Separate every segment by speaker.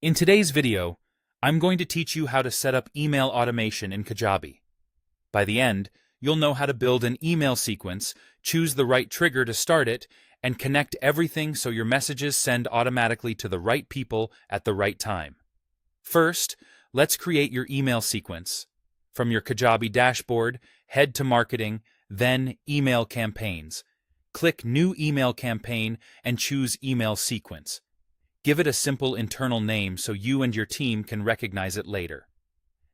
Speaker 1: In today's video, I'm going to teach you how to set up email automation in Kajabi. By the end, you'll know how to build an email sequence, choose the right trigger to start it, and connect everything so your messages send automatically to the right people at the right time. First, let's create your email sequence. From your Kajabi dashboard, head to Marketing, then Email Campaigns. Click New Email Campaign and choose Email Sequence. Give it a simple internal name so you and your team can recognize it later.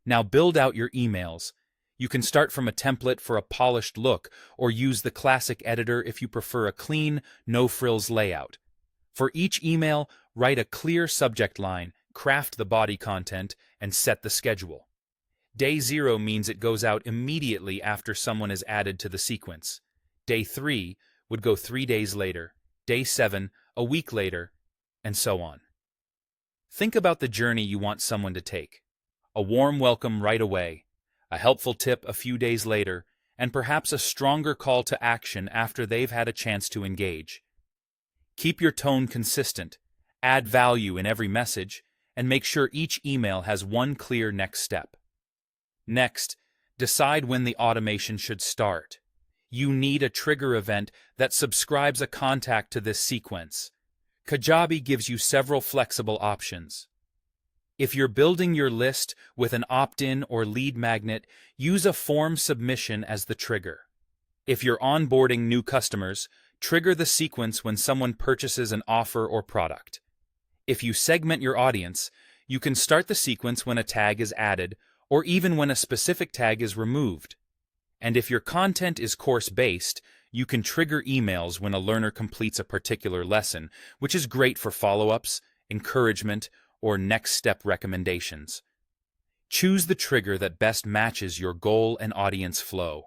Speaker 1: Now build out your emails. You can start from a template for a polished look or use the classic editor if you prefer a clean, no-frills layout. For each email, write a clear subject line, craft the body content, and set the schedule. Day 0 means it goes out immediately after someone is added to the sequence. Day 3 would go 3 days later, Day 7 a week later, and so on. Think about the journey you want someone to take. A warm welcome right away, a helpful tip a few days later, and perhaps a stronger call to action after they've had a chance to engage. Keep your tone consistent, add value in every message, and make sure each email has one clear next step. Next, decide when the automation should start. You need a trigger event that subscribes a contact to this sequence. Kajabi gives you several flexible options. If you're building your list with an opt-in or lead magnet, use a form submission as the trigger. If you're onboarding new customers, trigger the sequence when someone purchases an offer or product. If you segment your audience, you can start the sequence when a tag is added or even when a specific tag is removed. And if your content is course-based, you can trigger emails when a learner completes a particular lesson, which is great for follow-ups, encouragement, or next-step recommendations. Choose the trigger that best matches your goal and audience flow.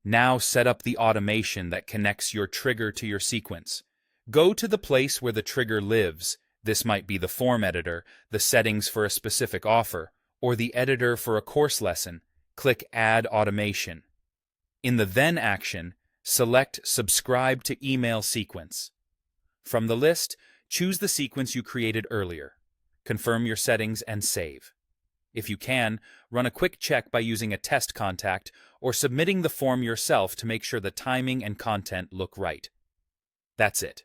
Speaker 1: Now set up the automation that connects your trigger to your sequence. Go to the place where the trigger lives. This might be the form editor, the settings for a specific offer, or the editor for a course lesson. Click Add Automation. In the Then action, select Subscribe to Email Sequence. From the list, choose the sequence you created earlier. Confirm your settings and save. If you can, run a quick check by using a test contact or submitting the form yourself to make sure the timing and content look right. That's it.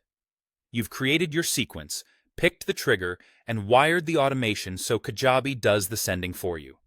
Speaker 1: You've created your sequence, picked the trigger, and wired the automation so Kajabi does the sending for you.